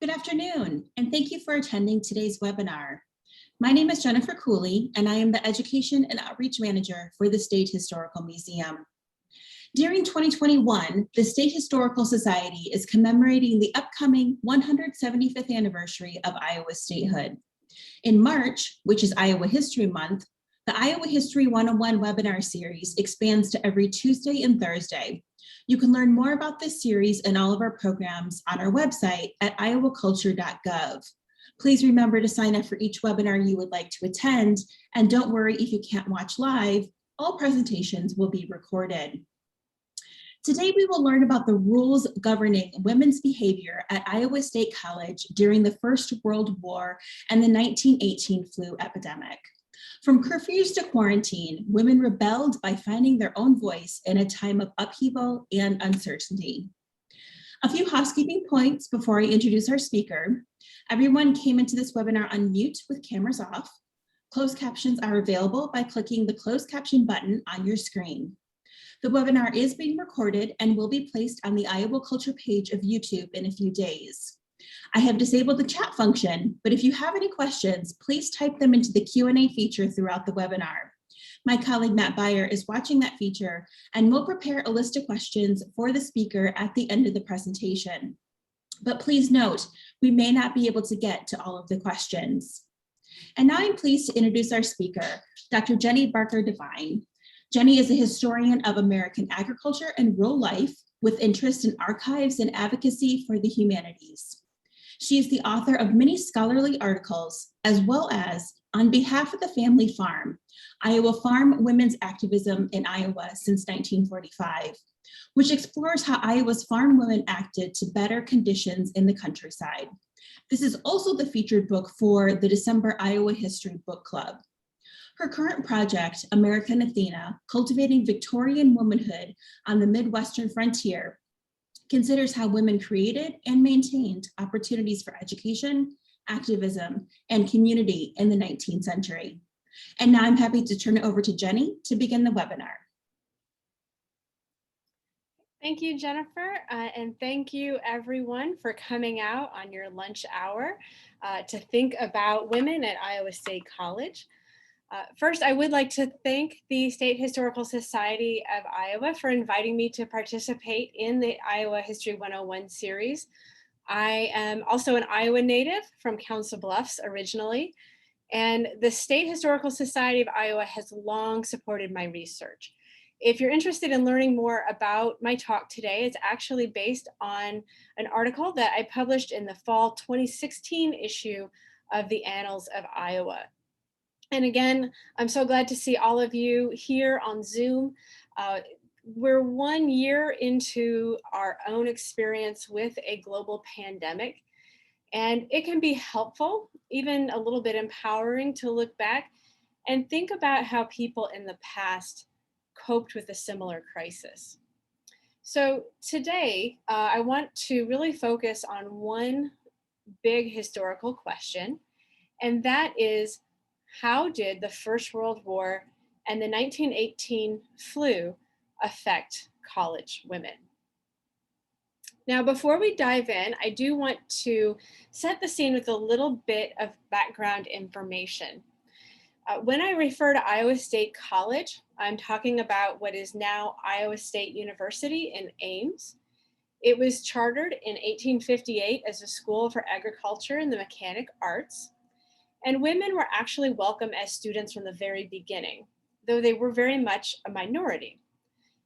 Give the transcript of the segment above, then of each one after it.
Good afternoon, and thank you for attending today's webinar. My name is Jennifer Cooley, and I am the Education and Outreach Manager for the State Historical Museum. During 2021, the State Historical Society is commemorating the upcoming 175th anniversary of Iowa statehood. In March, which is Iowa History Month, the Iowa History 101 webinar series expands to every Tuesday and Thursday. You can learn more about this series and all of our programs on our website at iowaculture.gov. Please remember to sign up for each webinar you would like to attend, and don't worry if you can't watch live, all presentations will be recorded. Today we will learn about the rules governing women's behavior at Iowa State College during the First World War and the 1918 flu epidemic. From curfews to quarantine, women rebelled by finding their own voice in a time of upheaval and uncertainty. A few housekeeping points before I introduce our speaker. Everyone came into this webinar on mute with cameras off. Closed captions are available by clicking the closed caption button on your screen. The webinar is being recorded and will be placed on the Iowa Culture page of YouTube in a few days. I have disabled the chat function, but if you have any questions, please type them into the Q&A feature throughout the webinar. My colleague Matt Beyer is watching that feature and will prepare a list of questions for the speaker at the end of the presentation. But please note, we may not be able to get to all of the questions. And now I'm pleased to introduce our speaker, Dr. Jenny Barker Devine. Jenny is a historian of American agriculture and rural life with interest in archives and advocacy for the humanities. She is the author of many scholarly articles, as well as On Behalf of the Family Farm, Iowa Farm Women's Activism in Iowa since 1945, which explores how Iowa's farm women acted to better conditions in the countryside. This is also the featured book for the December Iowa History Book Club. Her current project, American Athena, Cultivating Victorian Womanhood on the Midwestern Frontier, considers how women created and maintained opportunities for education, activism, and community in the 19th century. And now I'm happy to turn it over to Jenny to begin the webinar. Thank you, Jennifer, and thank you everyone for coming out on your lunch hour to think about women at Iowa State College. First, I would like to thank the State Historical Society of Iowa for inviting me to participate in the Iowa History 101 series. I am also an Iowa native from Council Bluffs originally, and the State Historical Society of Iowa has long supported my research. If you're interested in learning more about my talk today, it's actually based on an article that I published in the fall 2016 issue of the Annals of Iowa. And again, I'm so glad to see all of you here on Zoom. We're 1 year into our own experience with a global pandemic, and it can be helpful, even a little bit empowering, to look back and think about how people in the past coped with a similar crisis. So today, I want to really focus on one big historical question, and that is, how did the First World War and the 1918 flu affect college women? Now, before we dive in, I do want to set the scene with a little bit of background information. When I refer to Iowa State College, I'm talking about what is now Iowa State University in Ames. It was chartered in 1858 as a school for agriculture and the mechanic arts. And women were actually welcome as students from the very beginning, though they were very much a minority.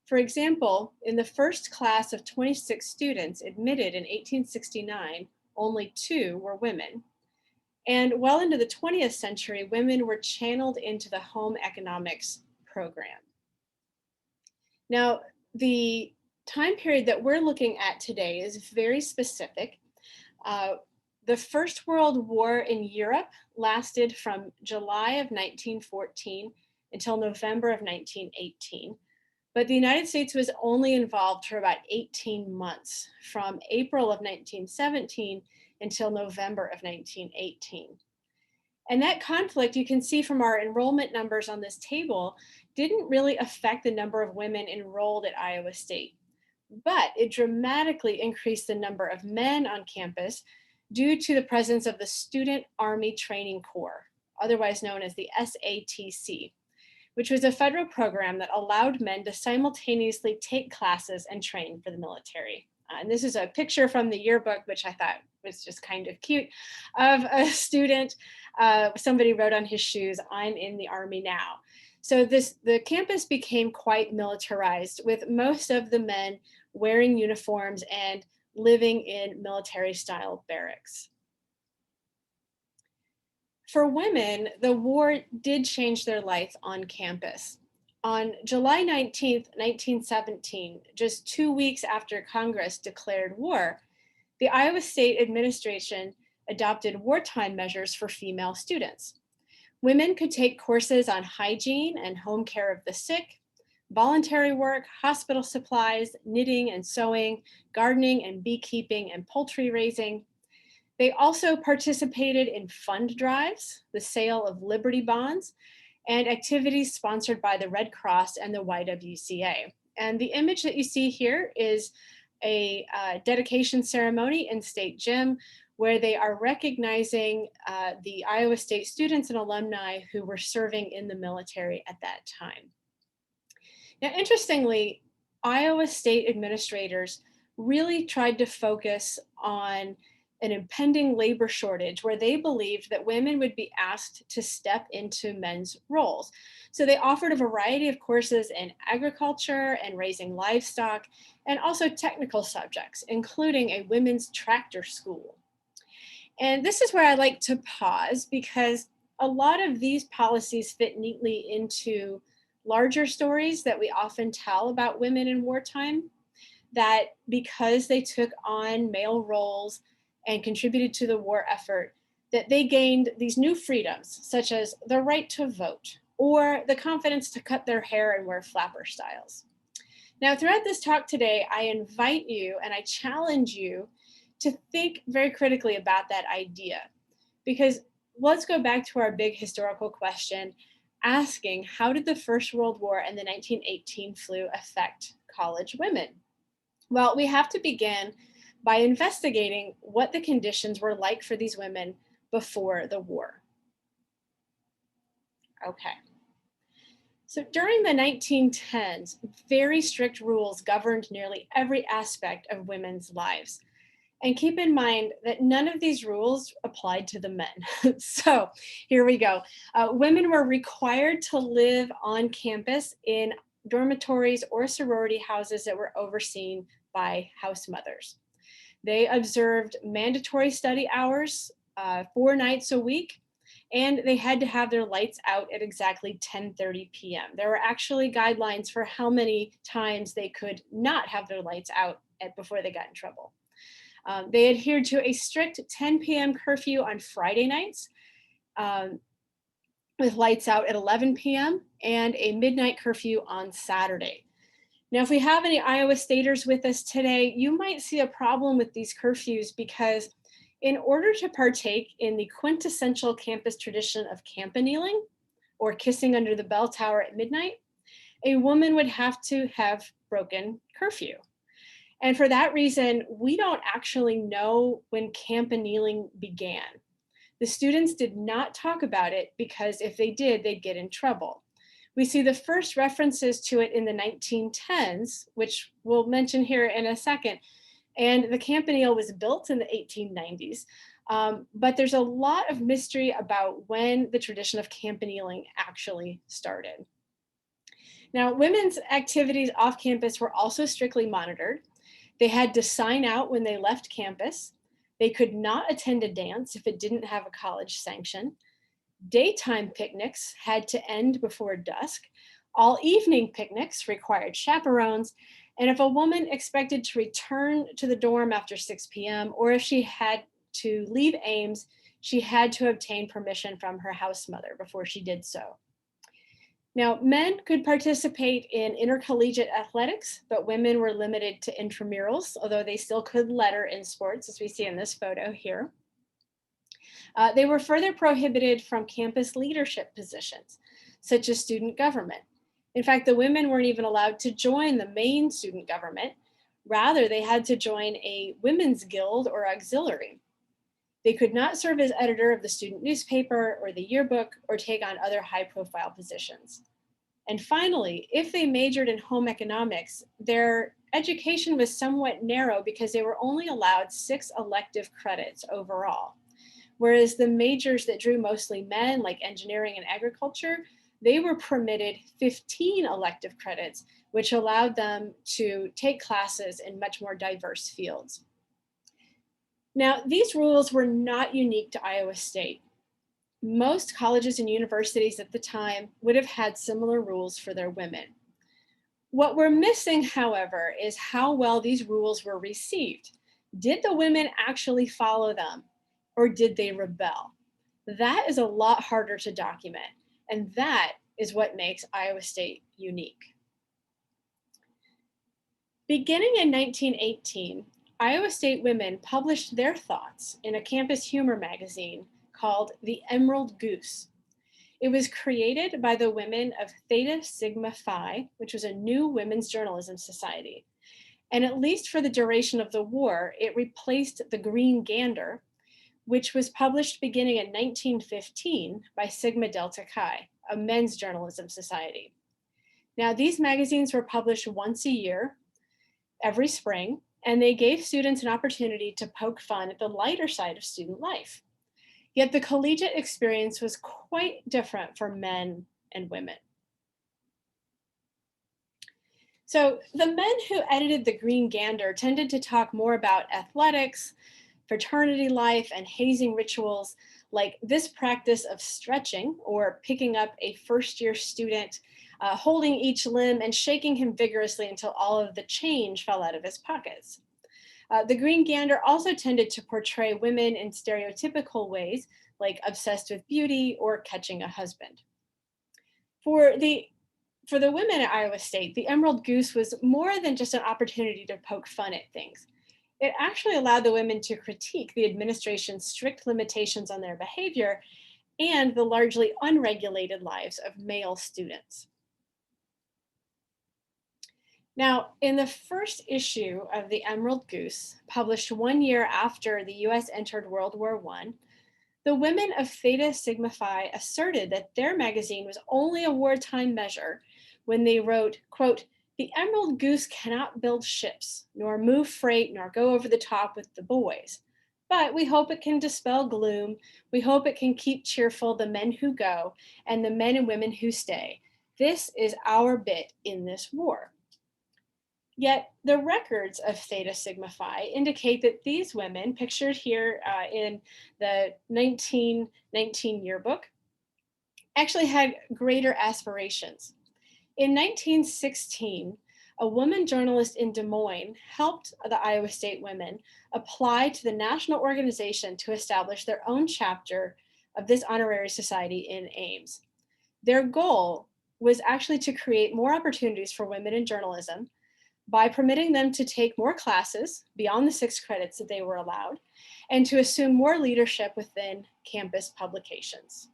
For example, in the first class of 26 students admitted in 1869, only 2 were women. And well into the 20th century, women were channeled into the home economics program. Now, the time period that we're looking at today is very specific. The First World War in Europe lasted from July of 1914 until November of 1918. But the United States was only involved for about 18 months, from April of 1917 until November of 1918. And that conflict, you can see from our enrollment numbers on this table, didn't really affect the number of women enrolled at Iowa State. But it dramatically increased the number of men on campus due to the presence of the Student Army Training Corps, otherwise known as the SATC, which was a federal program that allowed men to simultaneously take classes and train for the military. And this is a picture from the yearbook, which I thought was just kind of cute, of a student. Somebody wrote on his shoes, "I'm in the Army now." So the campus became quite militarized, with most of the men wearing uniforms and living in military-style barracks. For women, the war did change their life on campus. On July 19th, 1917, just 2 weeks after Congress declared war, the Iowa State administration adopted wartime measures for female students. Women could take courses on hygiene and home care of the sick, voluntary work, hospital supplies, knitting and sewing, gardening and beekeeping and poultry raising. They also participated in fund drives, the sale of Liberty bonds, and activities sponsored by the Red Cross and the YWCA. And the image that you see here is a dedication ceremony in State Gym, where they are recognizing the Iowa State students and alumni who were serving in the military at that time. Now, interestingly, Iowa State administrators really tried to focus on an impending labor shortage, where they believed that women would be asked to step into men's roles. So they offered a variety of courses in agriculture and raising livestock, and also technical subjects, including a women's tractor school. And this is where I like to pause, because a lot of these policies fit neatly into larger stories that we often tell about women in wartime, that because they took on male roles and contributed to the war effort, that they gained these new freedoms, such as the right to vote or the confidence to cut their hair and wear flapper styles. Now, throughout this talk today, I invite you and I challenge you to think very critically about that idea, because let's go back to our big historical question, asking, how did the First World War and the 1918 flu affect college women? Well, we have to begin by investigating what the conditions were like for these women before the war. Okay. So during the 1910s, very strict rules governed nearly every aspect of women's lives. And keep in mind that none of these rules applied to the men. So here we go. Women were required to live on campus in dormitories or sorority houses that were overseen by house mothers. They observed mandatory study hours 4 nights a week, and they had to have their lights out at exactly 10:30 p.m. There were actually guidelines for how many times they could not have their lights out before they got in trouble. They adhered to a strict 10 p.m. curfew on Friday nights, with lights out at 11 p.m. and a midnight curfew on Saturday. Now, if we have any Iowa Staters with us today, you might see a problem with these curfews, because in order to partake in the quintessential campus tradition of campanealing, or kissing under the bell tower at midnight, a woman would have to have broken curfew. And for that reason, we don't actually know when campanealing began. The students did not talk about it, because if they did, they'd get in trouble. We see the first references to it in the 1910s, which we'll mention here in a second. And the campanile was built in the 1890s. But there's a lot of mystery about when the tradition of campanealing actually started. Now, women's activities off campus were also strictly monitored. They had to sign out when they left campus. They could not attend a dance if it didn't have a college sanction. Daytime picnics had to end before dusk. All evening picnics required chaperones. And if a woman expected to return to the dorm after 6 p.m., or if she had to leave Ames, she had to obtain permission from her house mother before she did so. Now, men could participate in intercollegiate athletics, but women were limited to intramurals, although they still could letter in sports, as we see in this photo here. They were further prohibited from campus leadership positions, such as student government. In fact, the women weren't even allowed to join the main student government. Rather, they had to join a women's guild or auxiliary. They could not serve as editor of the student newspaper or the yearbook or take on other high-profile positions. And finally, if they majored in home economics, their education was somewhat narrow because they were only allowed 6 elective credits overall. Whereas the majors that drew mostly men, like engineering and agriculture, they were permitted 15 elective credits, which allowed them to take classes in much more diverse fields. Now, these rules were not unique to Iowa State. Most colleges and universities at the time would have had similar rules for their women. What we're missing, however, is how well these rules were received. Did the women actually follow them, or did they rebel? That is a lot harder to document, and that is what makes Iowa State unique. Beginning in 1918, Iowa State women published their thoughts in a campus humor magazine called the Emerald Goose. It was created by the women of Theta Sigma Phi, which was a new women's journalism society. And at least for the duration of the war, it replaced the Green Gander, which was published beginning in 1915 by Sigma Delta Chi, a men's journalism society. Now, these magazines were published once a year, every spring, and they gave students an opportunity to poke fun at the lighter side of student life. Yet the collegiate experience was quite different for men and women. So the men who edited the Green Gander tended to talk more about athletics, fraternity life, and hazing rituals, like this practice of stretching or picking up a first-year student, holding each limb and shaking him vigorously until all of the change fell out of his pockets. The Green Gander also tended to portray women in stereotypical ways, like obsessed with beauty or catching a husband. For the women at Iowa State, the Emerald Goose was more than just an opportunity to poke fun at things. It actually allowed the women to critique the administration's strict limitations on their behavior and the largely unregulated lives of male students. Now, in the first issue of the Emerald Goose, published 1 year after the US entered World War I, the women of Theta Sigma Phi asserted that their magazine was only a wartime measure when they wrote, quote, "The Emerald Goose cannot build ships, nor move freight, nor go over the top with the boys. But we hope it can dispel gloom. We hope it can keep cheerful the men who go and the men and women who stay. This is our bit in this war." Yet the records of Theta Sigma Phi indicate that these women, pictured here in the 1919 yearbook, actually had greater aspirations. In 1916, a woman journalist in Des Moines helped the Iowa State women apply to the national organization to establish their own chapter of this honorary society in Ames. Their goal was actually to create more opportunities for women in journalism by permitting them to take more classes beyond the 6 credits that they were allowed, and to assume more leadership within campus publications.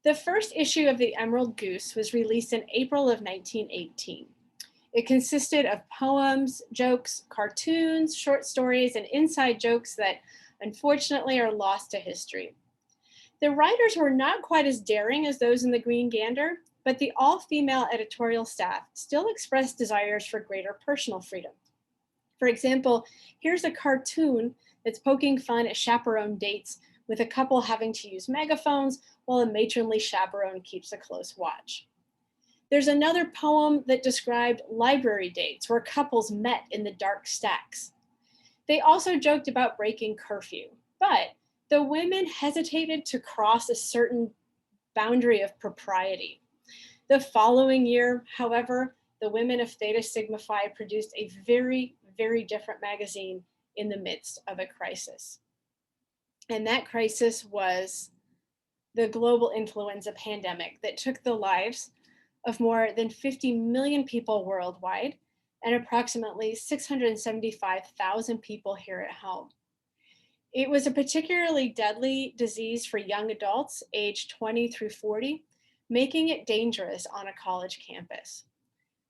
The first issue of the Emerald Goose was released in April of 1918. It consisted of poems, jokes, cartoons, short stories, and inside jokes that unfortunately are lost to history. The writers were not quite as daring as those in the Green Gander, but the all-female editorial staff still expressed desires for greater personal freedom. For example, here's a cartoon that's poking fun at chaperone dates with a couple having to use megaphones while a matronly chaperone keeps a close watch. There's another poem that described library dates where couples met in the dark stacks. They also joked about breaking curfew, but the women hesitated to cross a certain boundary of propriety. The following year, however, the women of Theta Sigma Phi produced a very, very different magazine in the midst of a crisis. And that crisis was the global influenza pandemic that took the lives of more than 50 million people worldwide and approximately 675,000 people here at home. It was a particularly deadly disease for young adults aged 20 through 40, making it dangerous on a college campus.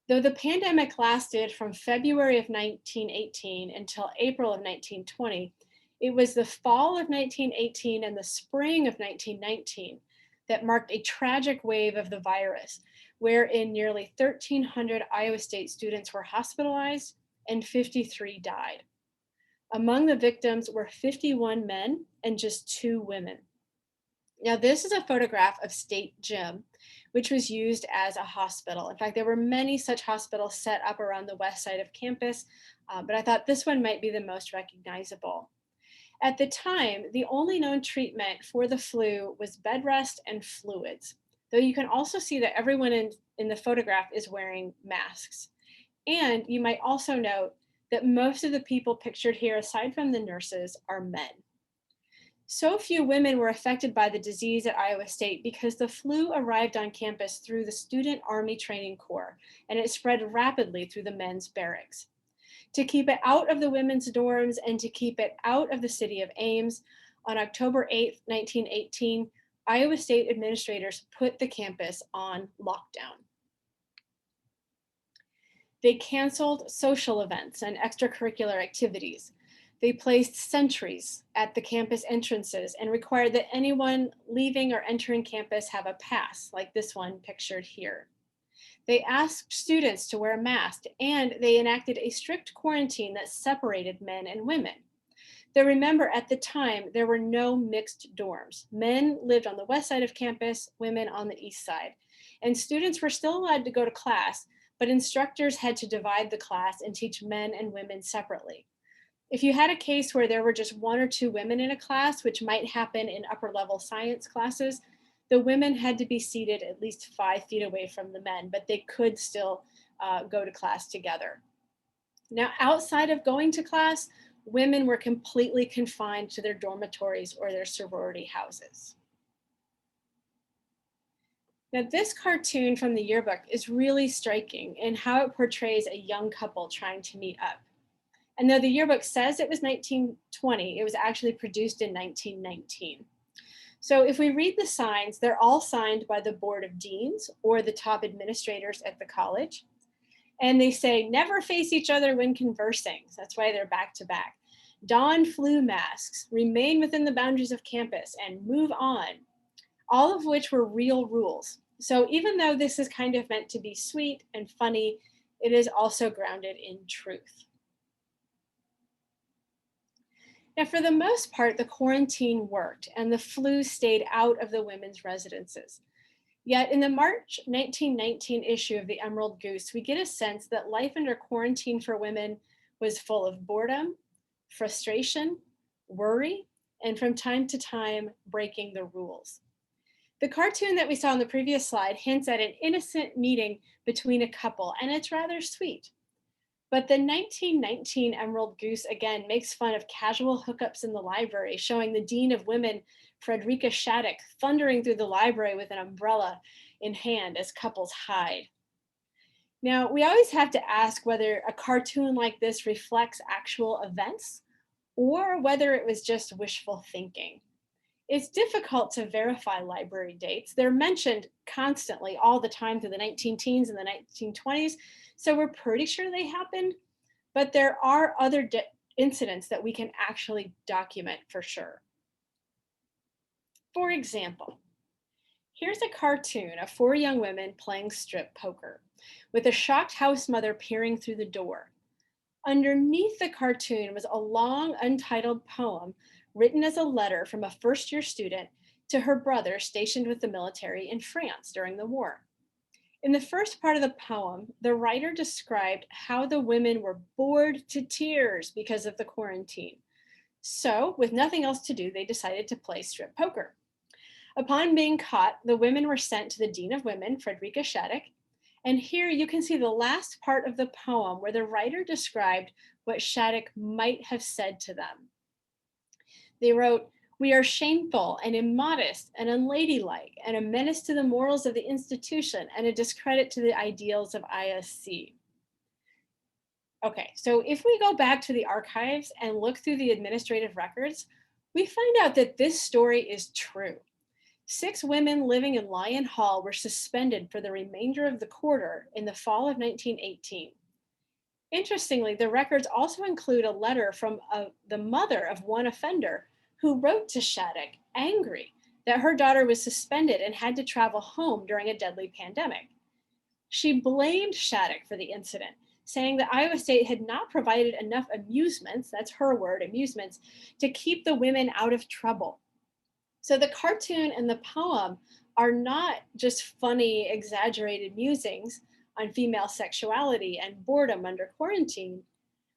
Though the pandemic lasted from February of 1918 until April of 1920, it was the fall of 1918 and the spring of 1919 that marked a tragic wave of the virus, wherein nearly 1,300 Iowa State students were hospitalized and 53 died. Among the victims were 51 men and just 2 women. Now, this is a photograph of State Gym, which was used as a hospital. In fact, there were many such hospitals set up around the west side of campus, but I thought this one might be the most recognizable. At the time, the only known treatment for the flu was bed rest and fluids, though you can also see that everyone in the photograph is wearing masks. And you might also note that most of the people pictured here, aside from the nurses, are men. So few women were affected by the disease at Iowa State because the flu arrived on campus through the Student Army Training Corps, and it spread rapidly through the men's barracks. To keep it out of the women's dorms and to keep it out of the city of Ames, on October 8, 1918, Iowa State administrators put the campus on lockdown. They canceled social events and extracurricular activities. They placed sentries at the campus entrances and required that anyone leaving or entering campus have a pass, like this one pictured here. They asked students to wear a mask, and they enacted a strict quarantine that separated men and women. Though remember, at the time, there were no mixed dorms. Men lived on the west side of campus, women on the east side. And students were still allowed to go to class, but instructors had to divide the class and teach men and women separately. If you had a case where there were just 1 or 2 women in a class, which might happen in upper level science classes, the women had to be seated at least 5 feet away from the men, but they could still go to class together. Now, outside of going to class, women were completely confined to their dormitories or their sorority houses. Now, this cartoon from the yearbook is really striking in how it portrays a young couple trying to meet up. And though the yearbook says it was 1920, it was actually produced in 1919. So if we read the signs, they're all signed by the Board of Deans or the top administrators at the college. And they say, never face each other when conversing. So that's why they're back to back. Don flu masks, remain within the boundaries of campus, and move on. All of which were real rules. So even though this is kind of meant to be sweet and funny, it is also grounded in truth. Now, for the most part, the quarantine worked and the flu stayed out of the women's residences. Yet in the March 1919 issue of the Emerald Goose, we get a sense that life under quarantine for women was full of boredom, frustration, worry, and from time to time, breaking the rules. The cartoon that we saw on the previous slide hints at an innocent meeting between a couple, and it's rather sweet. But the 1919 Emerald Goose again makes fun of casual hookups in the library, showing the Dean of Women, Frederica Shattuck, thundering through the library with an umbrella in hand as couples hide. Now, we always have to ask whether a cartoon like this reflects actual events or whether it was just wishful thinking. It's difficult to verify library dates. They're mentioned constantly all the time through the 19-teens and the 1920s, so we're pretty sure they happened, but there are other incidents that we can actually document for sure. For example, here's a cartoon of 4 young women playing strip poker, with a shocked house mother peering through the door. Underneath the cartoon was a long, untitled poem written as a letter from a first-year student to her brother stationed with the military in France during the war. In the first part of the poem, the writer described how the women were bored to tears because of the quarantine. So, with nothing else to do, they decided to play strip poker. Upon being caught, the women were sent to the Dean of Women, Frederica Shattuck, and here you can see the last part of the poem where the writer described what Shattuck might have said to them. They wrote, "We are shameful and immodest and unladylike and a menace to the morals of the institution and a discredit to the ideals of ISC." Okay, so if we go back to the archives and look through the administrative records, we find out that this story is true. 6 women living in Lyon Hall were suspended for the remainder of the quarter in the fall of 1918. Interestingly, the records also include a letter from the mother of one offender who wrote to Shattuck, angry that her daughter was suspended and had to travel home during a deadly pandemic. She blamed Shattuck for the incident, saying that Iowa State had not provided enough amusements, that's her word, amusements, to keep the women out of trouble. So the cartoon and the poem are not just funny, exaggerated musings on female sexuality and boredom under quarantine,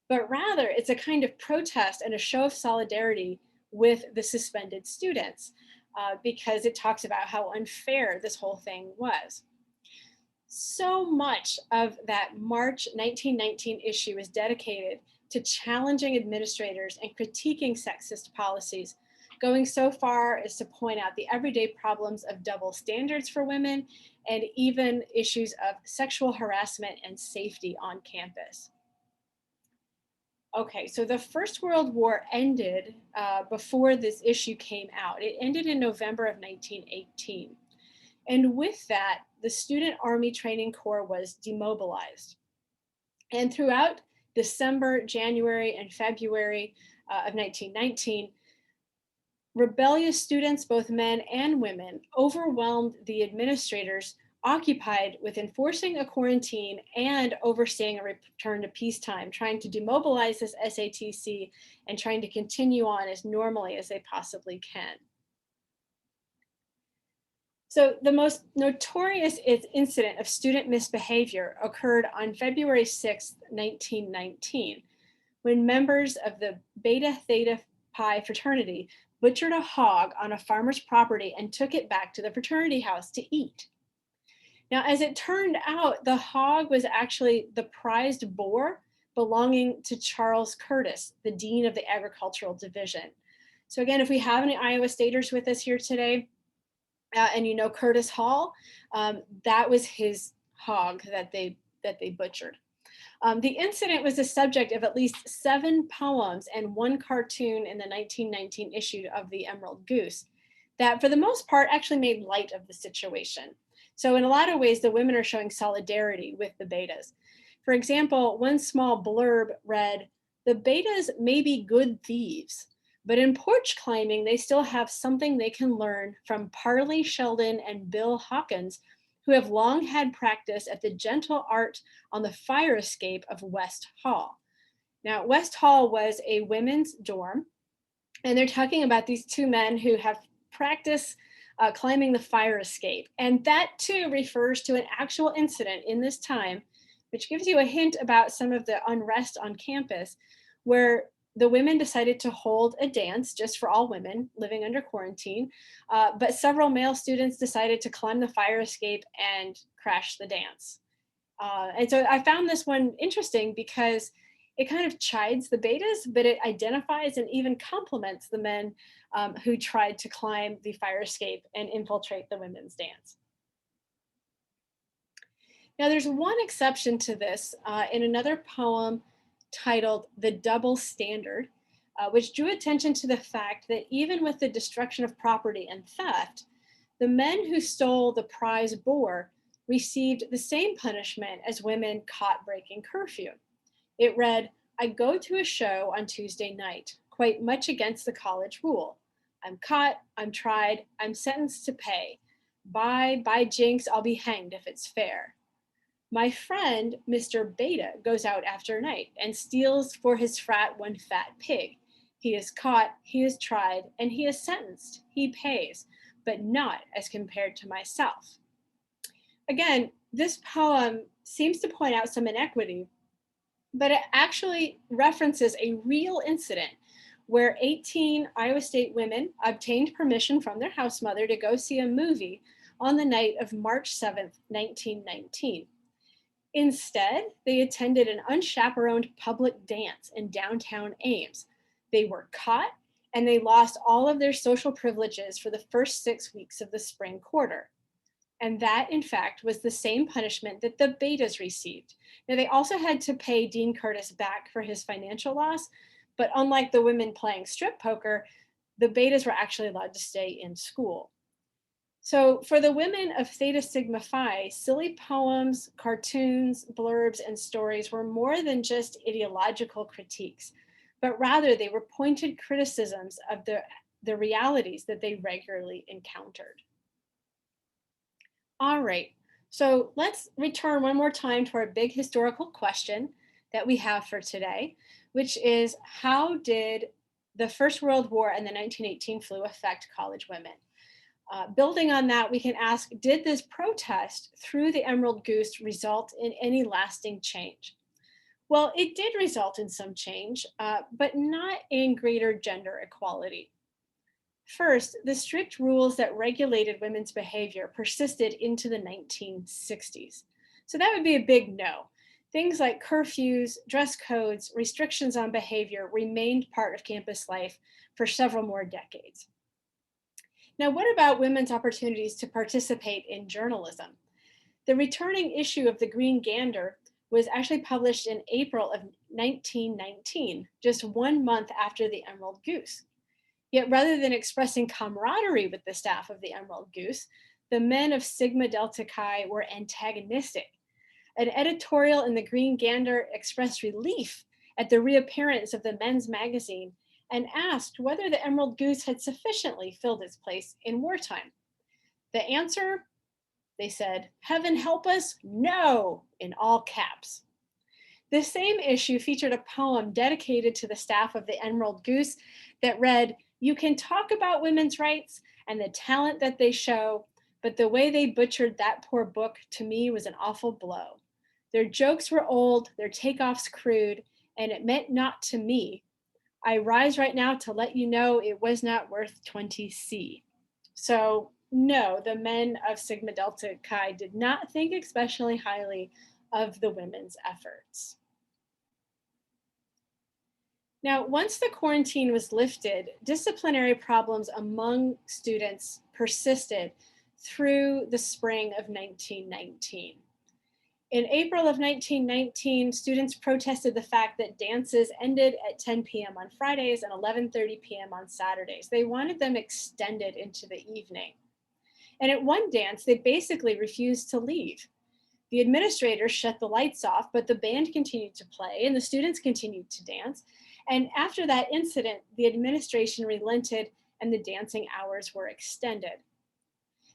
but rather it's a kind of protest and a show of solidarity with the suspended students because it talks about how unfair this whole thing was. So much of that March 1919 issue is dedicated to challenging administrators and critiquing sexist policies, going so far as to point out the everyday problems of double standards for women and even issues of sexual harassment and safety on campus. Okay, so the First World War ended before this issue came out. It ended in November of 1918. And with that, the Student Army Training Corps was demobilized. And throughout December, January, and February of 1919, rebellious students, both men and women, overwhelmed the administrators occupied with enforcing a quarantine and overseeing a return to peacetime, trying to demobilize this SATC and trying to continue on as normally as they possibly can. So the most notorious incident of student misbehavior occurred on February 6th, 1919, when members of the Beta Theta Pi fraternity butchered a hog on a farmer's property and took it back to the fraternity house to eat. Now, as it turned out, the hog was actually the prized boar belonging to Charles Curtis, the dean of the agricultural division. So again, if we have any Iowa Staters with us here today, and you know Curtis Hall, that was his hog that they butchered. The incident was the subject of at least 7 poems and 1 cartoon in the 1919 issue of the Emerald Goose that for the most part actually made light of the situation. So in a lot of ways, the women are showing solidarity with the betas. For example, one small blurb read, "The betas may be good thieves, but in porch climbing, they still have something they can learn from Parley Sheldon and Bill Hawkins, who have long had practice at the gentle art on the fire escape of West Hall." Now, West Hall was a women's dorm, and they're talking about these 2 men who have practice climbing the fire escape. And that too refers to an actual incident in this time, which gives you a hint about some of the unrest on campus, where the women decided to hold a dance just for all women living under quarantine, but several male students decided to climb the fire escape and crash the dance. And so I found this one interesting because it kind of chides the betas, but it identifies and even compliments the men who tried to climb the fire escape and infiltrate the women's dance. Now, there's one exception to this in another poem titled "The Double Standard," which drew attention to the fact that even with the destruction of property and theft, the men who stole the prize boar received the same punishment as women caught breaking curfew. It read, "I go to a show on Tuesday night, quite much against the college rule. I'm caught, I'm tried, I'm sentenced to pay. By jinx, I'll be hanged if it's fair. My friend, Mr. Beta, goes out after night and steals for his frat 1 fat pig. He is caught, he is tried, and he is sentenced. He pays, but not as compared to myself." Again, this poem seems to point out some inequity, but it actually references a real incident where 18 Iowa State women obtained permission from their house mother to go see a movie on the night of March 7th, 1919. Instead, they attended an unchaperoned public dance in downtown Ames. They were caught and they lost all of their social privileges for the first 6 weeks of the spring quarter. And that, in fact, was the same punishment that the betas received. Now, they also had to pay Dean Curtis back for his financial loss, but unlike the women playing strip poker, the betas were actually allowed to stay in school. So for the women of Theta Sigma Phi, silly poems, cartoons, blurbs, and stories were more than just ideological critiques, but rather they were pointed criticisms of the realities that they regularly encountered. All right, so let's return one more time to our big historical question that we have for today, which is how did the First World War and the 1918 flu affect college women? Building on that, we can ask, did this protest through the Emerald Goose result in any lasting change? Well, it did result in some change, but not in greater gender equality. First, the strict rules that regulated women's behavior persisted into the 1960s. So that would be a big no. Things like curfews, dress codes, restrictions on behavior remained part of campus life for several more decades. Now, what about women's opportunities to participate in journalism? The returning issue of the Green Gander was actually published in April of 1919, just 1 month after the Emerald Goose. Yet rather than expressing camaraderie with the staff of the Emerald Goose, the men of Sigma Delta Chi were antagonistic. An editorial in the Green Gander expressed relief at the reappearance of the men's magazine and asked whether the Emerald Goose had sufficiently filled its place in wartime. The answer, they said, "Heaven help us, no," in all caps. The same issue featured a poem dedicated to the staff of the Emerald Goose that read, "You can talk about women's rights and the talent that they show, but the way they butchered that poor book to me was an awful blow. Their jokes were old, their takeoffs crude, and it meant naught to me. I rise right now to let you know it was not worth 20C. So no, the men of Sigma Delta Chi did not think especially highly of the women's efforts. Now, once the quarantine was lifted, disciplinary problems among students persisted through the spring of 1919. In April of 1919, students protested the fact that dances ended at 10 p.m. on Fridays and 11:30 p.m. on Saturdays. They wanted them extended into the evening. And at one dance, they basically refused to leave. The administrators shut the lights off, but the band continued to play and the students continued to dance. And after that incident, the administration relented and the dancing hours were extended.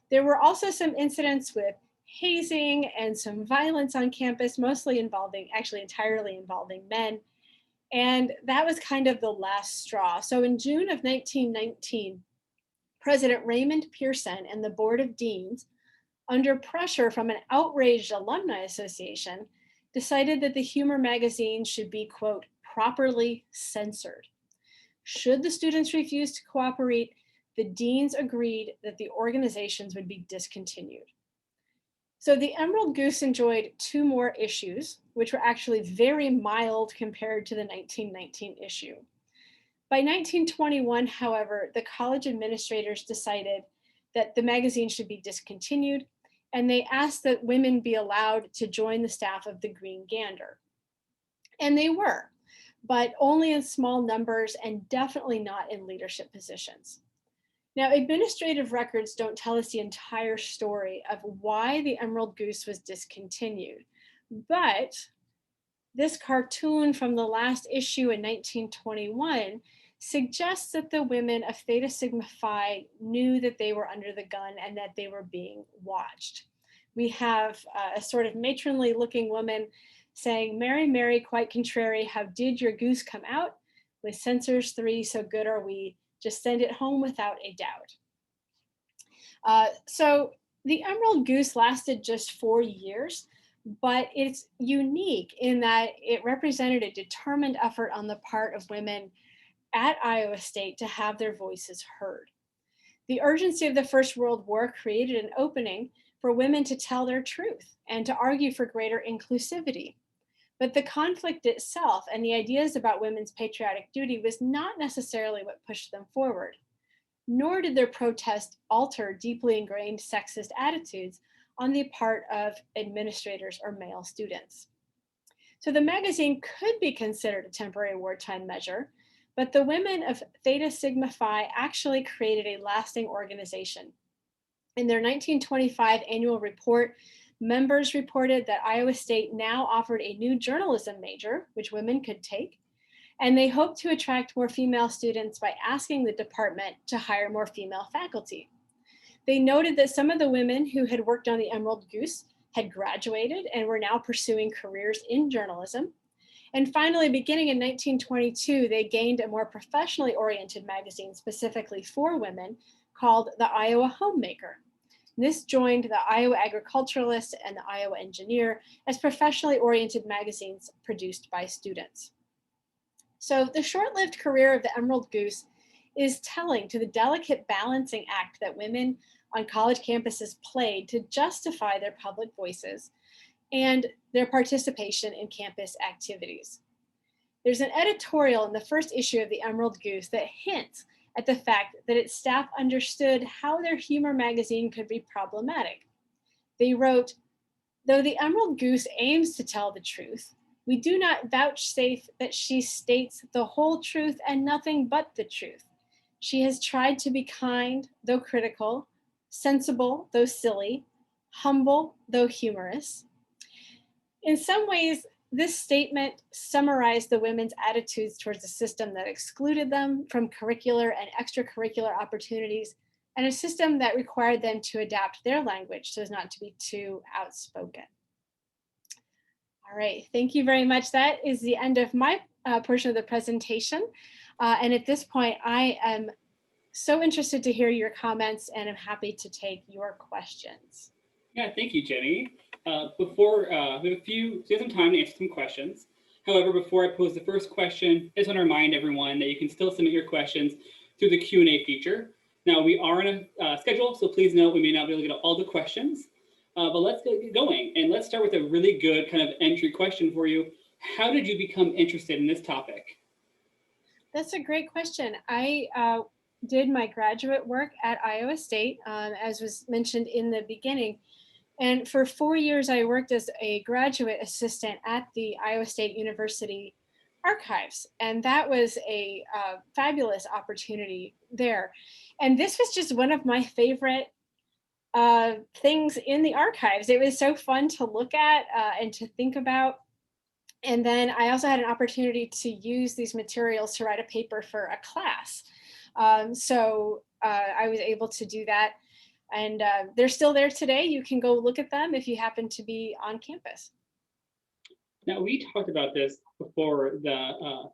There were also some incidents with hazing and some violence on campus, mostly involving, actually entirely involving men. And that was kind of the last straw. So in June of 1919, President Raymond Pearson and the Board of Deans, under pressure from an outraged alumni association, decided that the humor magazine should be, quote, properly censored. Should the students refuse to cooperate, the deans agreed that the organizations would be discontinued. So the Emerald Goose enjoyed 2 more issues, which were actually very mild compared to the 1919 issue. By 1921, however, the college administrators decided that the magazine should be discontinued, and they asked that women be allowed to join the staff of the Green Gander. And they were, but only in small numbers and definitely not in leadership positions. Now, administrative records don't tell us the entire story of why the Emerald Goose was discontinued, but this cartoon from the last issue in 1921 suggests that the women of Theta Sigma Phi knew that they were under the gun and that they were being watched. We have a sort of matronly looking woman saying, "Mary, Mary, quite contrary, how did your goose come out? With censors 3, so good are we. Just send it home without a doubt." So the Emerald Goose lasted just 4 years, but it's unique in that it represented a determined effort on the part of women at Iowa State to have their voices heard. The urgency of the First World War created an opening for women to tell their truth and to argue for greater inclusivity. But the conflict itself and the ideas about women's patriotic duty was not necessarily what pushed them forward, nor did their protest alter deeply ingrained sexist attitudes on the part of administrators or male students. So the magazine could be considered a temporary wartime measure, but the women of Theta Sigma Phi actually created a lasting organization. In their 1925 annual report, members reported that Iowa State now offered a new journalism major, which women could take, and they hoped to attract more female students by asking the department to hire more female faculty. They noted that some of the women who had worked on the Emerald Goose had graduated and were now pursuing careers in journalism. And finally, beginning in 1922, they gained a more professionally oriented magazine specifically for women called the Iowa Homemaker. This joined the Iowa Agriculturalist and the Iowa Engineer as professionally oriented magazines produced by students. So the short-lived career of the Emerald Goose is telling to the delicate balancing act that women on college campuses played to justify their public voices and their participation in campus activities. There's an editorial in the first issue of the Emerald Goose that hints at the fact that its staff understood how their humor magazine could be problematic. They wrote, "Though the Emerald Goose aims to tell the truth, we do not vouchsafe that she states the whole truth and nothing but the truth. She has tried to be kind, though critical, sensible, though silly, humble, though humorous." In some ways, this statement summarized the women's attitudes towards a system that excluded them from curricular and extracurricular opportunities, and a system that required them to adapt their language so as not to be too outspoken. All right, thank you very much. That is the end of my portion of the presentation. And at this point, I am so interested to hear your comments and I'm happy to take your questions. Yeah, thank you, Jenny. We have some time to answer some questions. However, before I pose the first question, I just want to remind everyone that you can still submit your questions through the Q&A feature. Now, we are on a schedule, so please note we may not be able to get all the questions, but let's get going. And let's start with a really good kind of entry question for you. How did you become interested in this topic? That's a great question. I did my graduate work at Iowa State, as was mentioned in the beginning. And for 4 years, I worked as a graduate assistant at the Iowa State University archives. And that was a fabulous opportunity there. And this was just one of my favorite things in the archives. It was so fun to look at and to think about. And then I also had an opportunity to use these materials to write a paper for a class. So I was able to do that. And they're still there today. You can go look at them if you happen to be on campus. Now, we talked about this before the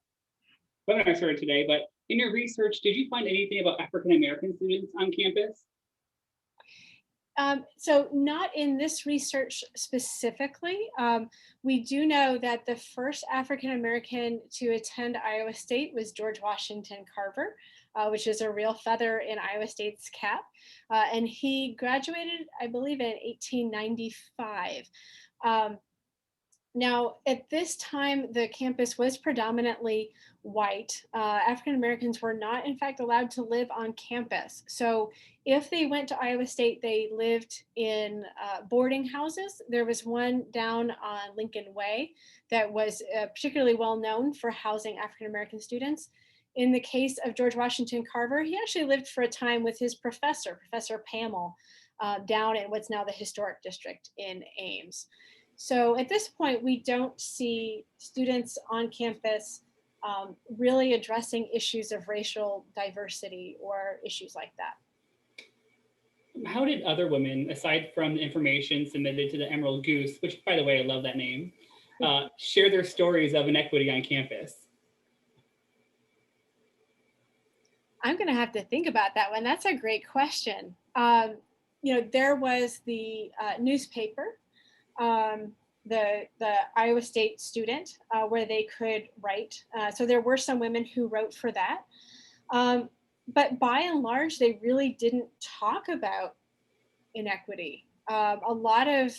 webinar started today, but in your research, did you find anything about African-American students on campus? So not in this research specifically. We do know that the first African-American to attend Iowa State was George Washington Carver, which is a real feather in Iowa State's cap. And he graduated, I believe, in 1895. Now, at this time, the campus was predominantly white. African Americans were not, in fact, allowed to live on campus. So if they went to Iowa State, they lived in boarding houses. There was one down on Lincoln Way that was particularly well known for housing African American students. In the case of George Washington Carver, he actually lived for a time with his professor, Professor Pamel, down in what's now the historic district in Ames. So at this point, we don't see students on campus really addressing issues of racial diversity or issues like that. How did other women, aside from the information submitted to the Emerald Goose, which, by the way, I love that name, share their stories of inequity on campus? I'm going to have to think about that one. That's a great question. There was the newspaper, the Iowa State Student, where they could write. So there were some women who wrote for that. But by and large, they really didn't talk about inequity. A lot of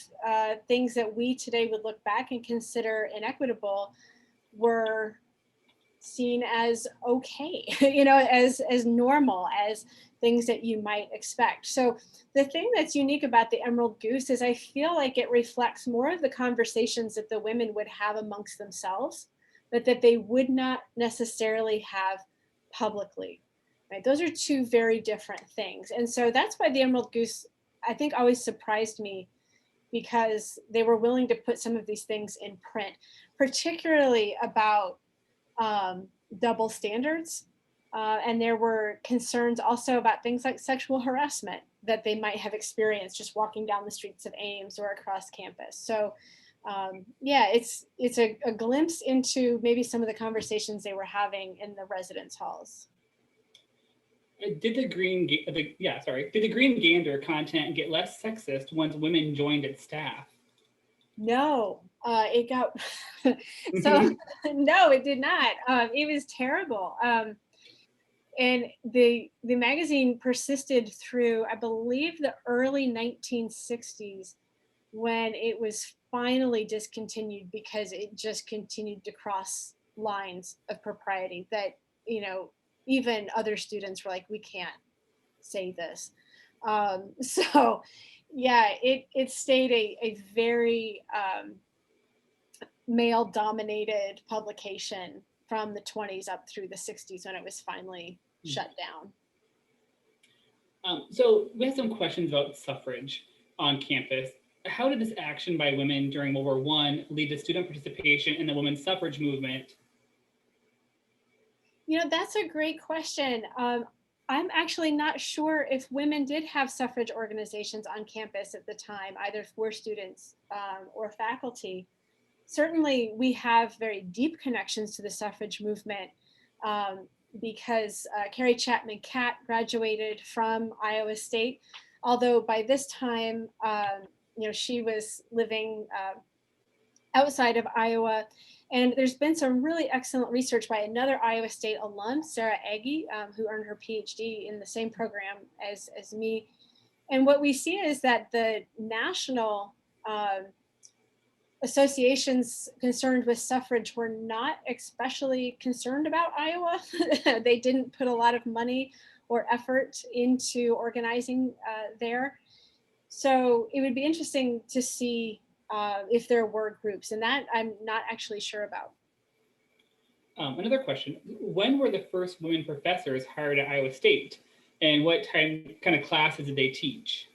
things that we today would look back and consider inequitable were seen as okay, as normal, as things that you might expect. So the thing that's unique about the Emerald Goose is I feel like it reflects more of the conversations that the women would have amongst themselves, but that they would not necessarily have publicly. Right? Those are two very different things. And so that's why the Emerald Goose I think always surprised me because they were willing to put some of these things in print, particularly about double standards. And there were concerns also about things like sexual harassment that they might have experienced just walking down the streets of Ames or across campus. So yeah, it's a glimpse into maybe some of the conversations they were having in the residence halls. Did the did the green gander content get less sexist once women joined its staff? No, it got so no, it did not. It was terrible. And the magazine persisted through, I believe, the early 1960s, when it was finally discontinued because it just continued to cross lines of propriety that, even other students were like, we can't say this. So yeah, it stayed a very male dominated publication from the 20s up through the 60s when it was finally shut down. So we have some questions about suffrage on campus. How did this action by women during World War I lead to student participation in the women's suffrage movement? That's a great question. I'm actually not sure if women did have suffrage organizations on campus at the time, either for students or faculty. Certainly, we have very deep connections to the suffrage movement because Carrie Chapman Catt graduated from Iowa State, although by this time, she was living outside of Iowa. And there's been some really excellent research by another Iowa State alum, Sarah Agee, who earned her PhD in the same program as me. And what we see is that the national associations concerned with suffrage were not especially concerned about Iowa. They didn't put a lot of money or effort into organizing there. So it would be interesting to see if there were groups, and that I'm not actually sure about. Another question, when were the first women professors hired at Iowa State, and what kind of classes did they teach?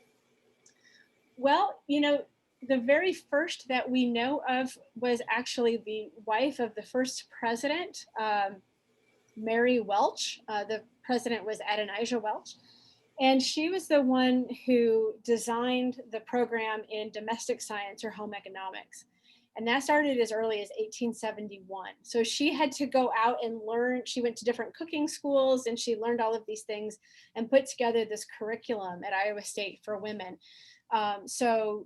Well, the very first that we know of was actually the wife of the first president, Mary Welch. The president was Adonijah Welch. And she was the one who designed the program in domestic science or home economics. And that started as early as 1871. So she had to go out and learn. She went to different cooking schools and she learned all of these things and put together this curriculum at Iowa State for women. So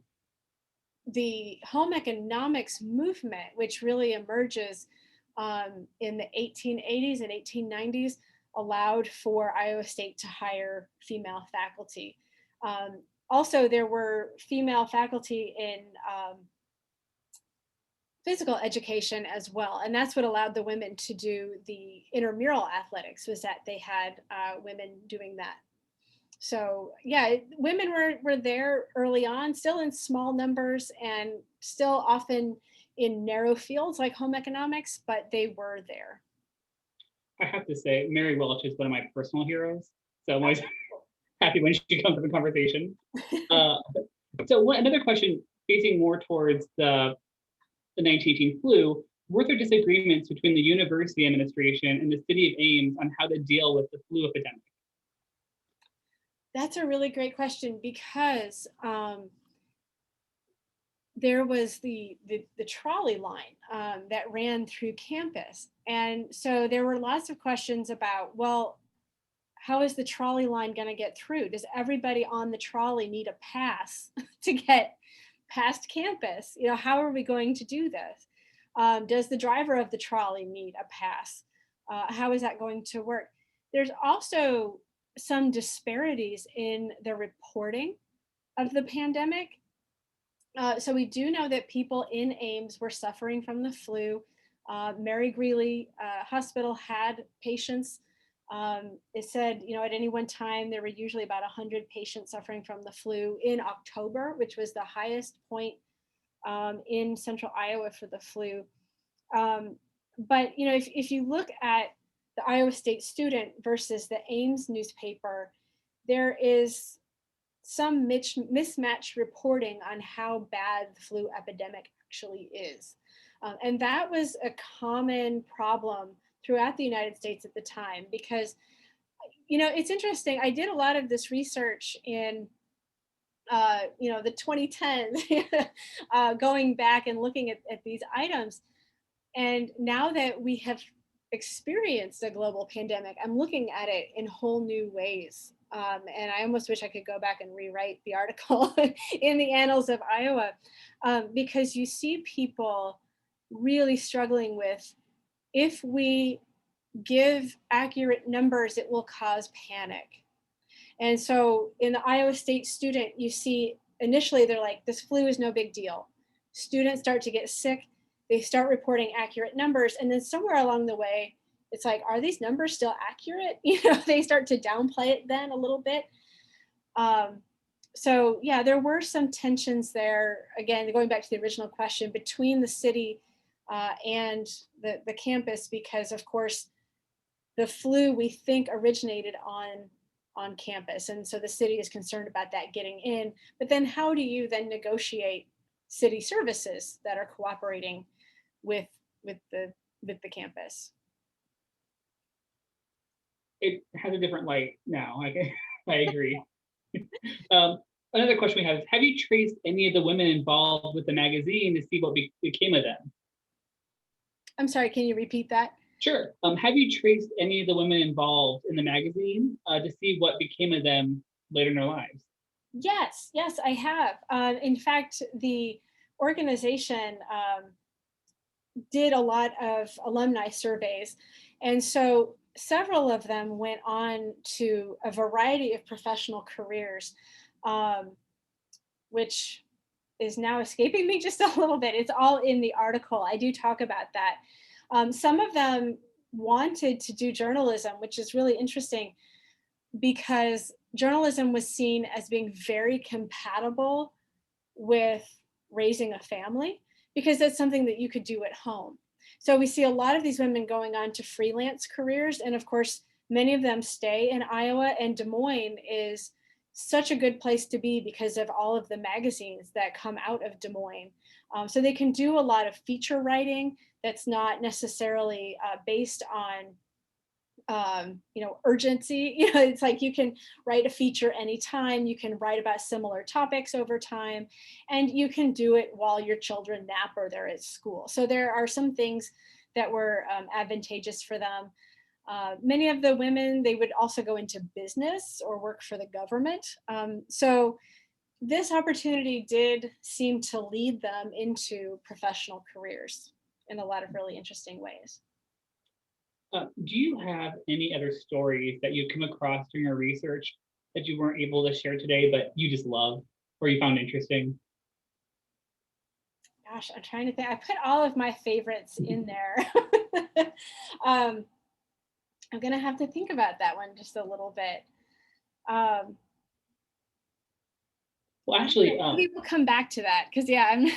the home economics movement, which really emerges in the 1880s and 1890s, allowed for Iowa State to hire female faculty. Also, there were female faculty in physical education as well. And that's what allowed the women to do the intramural athletics, was that they had women doing that. So yeah, women were there early on, still in small numbers and still often in narrow fields like home economics, but they were there. I have to say, Mary Welch is one of my personal heroes. So I'm always happy when she comes to the conversation. Another question facing more towards the 1918 flu, were there disagreements between the university administration and the city of Ames on how to deal with the flu epidemic? That's a really great question because there was the trolley line that ran through campus. And so there were lots of questions about, well, how is the trolley line going to get through? Does everybody on the trolley need a pass to get past campus? How are we going to do this? Does the driver of the trolley need a pass? How is that going to work? There's also some disparities in the reporting of the pandemic. So we do know that people in Ames were suffering from the flu. Mary Greeley Hospital had patients. It said, at any one time, there were usually about 100 patients suffering from the flu in October, which was the highest point in central Iowa for the flu. But, if you look at the Iowa State Student versus the Ames newspaper, there is some mismatched reporting on how bad the flu epidemic actually is. And that was a common problem throughout the United States at the time, because, it's interesting. I did a lot of this research in, the 2010s, going back and looking at these items. And now that we have experienced a global pandemic, I'm looking at it in whole new ways. And I almost wish I could go back and rewrite the article in the Annals of Iowa, because you see people really struggling with, if we give accurate numbers, it will cause panic. And so in the Iowa State student, you see initially they're like, this flu is no big deal. Students start to get sick. They start reporting accurate numbers. And then somewhere along the way, it's like, are these numbers still accurate? They start to downplay it then a little bit. So yeah, there were some tensions there. Again, going back to the original question, between the city and the campus, because of course, the flu we think originated on campus. And so the city is concerned about that getting in. But then how do you then negotiate city services that are cooperating with the campus? It has a different light now. I agree. Another question we have is, have you traced any of the women involved with the magazine to see what became of them? I'm sorry, can you repeat that? Sure. Have you traced any of the women involved in the magazine to see what became of them later in their lives? Yes, I have. In fact, the organization did a lot of alumni surveys. And so several of them went on to a variety of professional careers, which is now escaping me just a little bit. It's all in the article. I do talk about that. Some of them wanted to do journalism, which is really interesting, because journalism was seen as being very compatible with raising a family, because that's something that you could do at home. So we see a lot of these women going on to freelance careers. And of course, many of them stay in Iowa, and Des Moines is such a good place to be because of all of the magazines that come out of Des Moines. So they can do a lot of feature writing that's not necessarily based on urgency. It's like you can write a feature anytime, you can write about similar topics over time, and you can do it while your children nap or they're at school. So there are some things that were advantageous for them. Many of the women, they would also go into business or work for the government. So this opportunity did seem to lead them into professional careers in a lot of really interesting ways. Do you have any other stories that you come across during your research that you weren't able to share today, but you just love or you found interesting? Gosh, I'm trying to think. I put all of my favorites in there. I'm going to have to think about that one just a little bit. Well, actually, maybe we'll come back to that, because yeah, I'm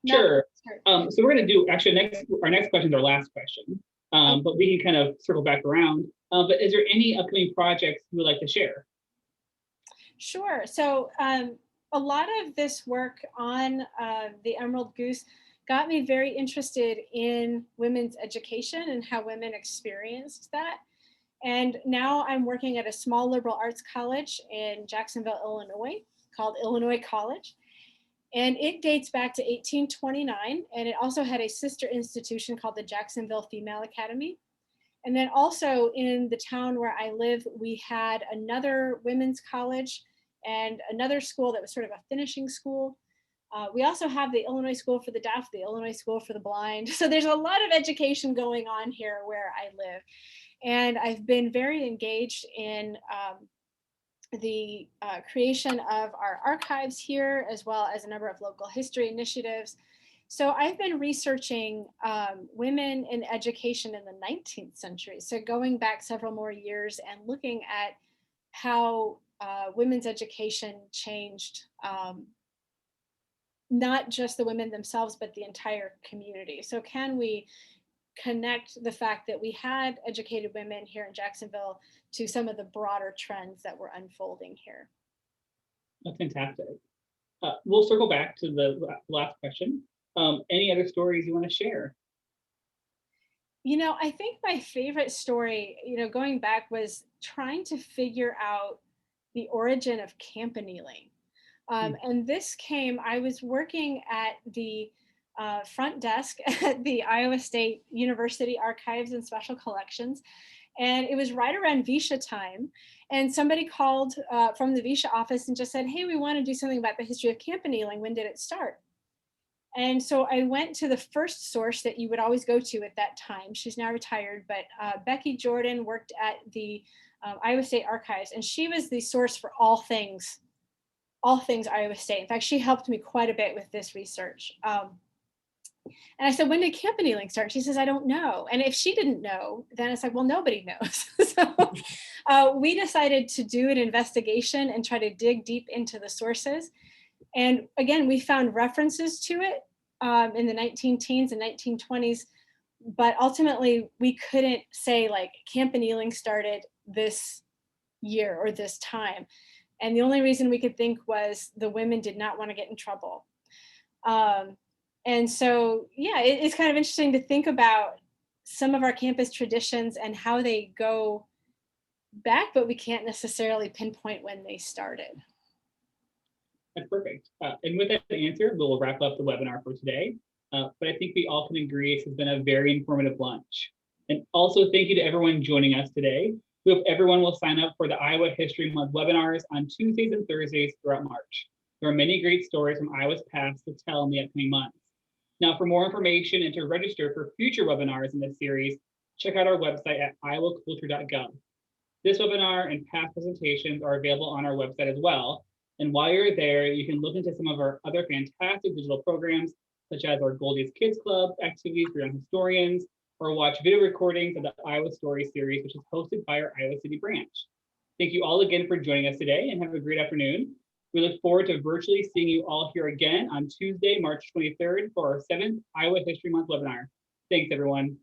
sure. So we're going to do actually our next question is our last question, but we can kind of circle back around. But is there any upcoming projects you would like to share? Sure. So a lot of this work on the Emerald Goose got me very interested in women's education and how women experienced that. And now I'm working at a small liberal arts college in Jacksonville, Illinois, called Illinois College. And it dates back to 1829. And it also had a sister institution called the Jacksonville Female Academy. And then also in the town where I live, we had another women's college and another school that was sort of a finishing school. We also have the Illinois School for the Deaf, the Illinois School for the Blind. So there's a lot of education going on here where I live. And I've been very engaged in the creation of our archives here, as well as a number of local history initiatives. So I've been researching women in education in the 19th century. So going back several more years and looking at how women's education changed not just the women themselves, but the entire community. So can we connect the fact that we had educated women here in Jacksonville to some of the broader trends that were unfolding here? That's fantastic. We'll circle back to the last question. Any other stories you want to share? I think my favorite story, going back, was trying to figure out the origin of campaneling. And this came, I was working at the front desk at the Iowa State University Archives and Special Collections. And it was right around Visha time. And somebody called from the Visha office and just said, hey, we want to do something about the history of campaneling. When did it start? And so I went to the first source that you would always go to at that time. She's now retired, but Becky Jordan worked at the Iowa State Archives, and she was the source for all things Iowa State. In fact, she helped me quite a bit with this research. And I said, when did campaneling start? She says, I don't know. And if she didn't know, then it's like, well, nobody knows. So we decided to do an investigation and try to dig deep into the sources. And again, we found references to it in the 19-teens and 1920s, but ultimately we couldn't say like campaneling started this year or this time. And the only reason we could think was the women did not want to get in trouble. And so, yeah, it's kind of interesting to think about some of our campus traditions and how they go back, but we can't necessarily pinpoint when they started. That's perfect. And with that answer, we'll wrap up the webinar for today. But I think we all can agree this has been a very informative lunch. And also thank you to everyone joining us today. We hope everyone will sign up for the Iowa History Month webinars on Tuesdays and Thursdays throughout March. There are many great stories from Iowa's past to tell in the upcoming months. Now, for more information and to register for future webinars in this series, check out our website at iowaculture.gov. This webinar and past presentations are available on our website as well. And while you're there, you can look into some of our other fantastic digital programs, such as our Goldie's Kids Club activities for young historians, or watch video recordings of the Iowa Story series, which is hosted by our Iowa City branch. Thank you all again for joining us today, and have a great afternoon. We look forward to virtually seeing you all here again on Tuesday, March 23rd for our 7th Iowa History Month webinar. Thanks, everyone.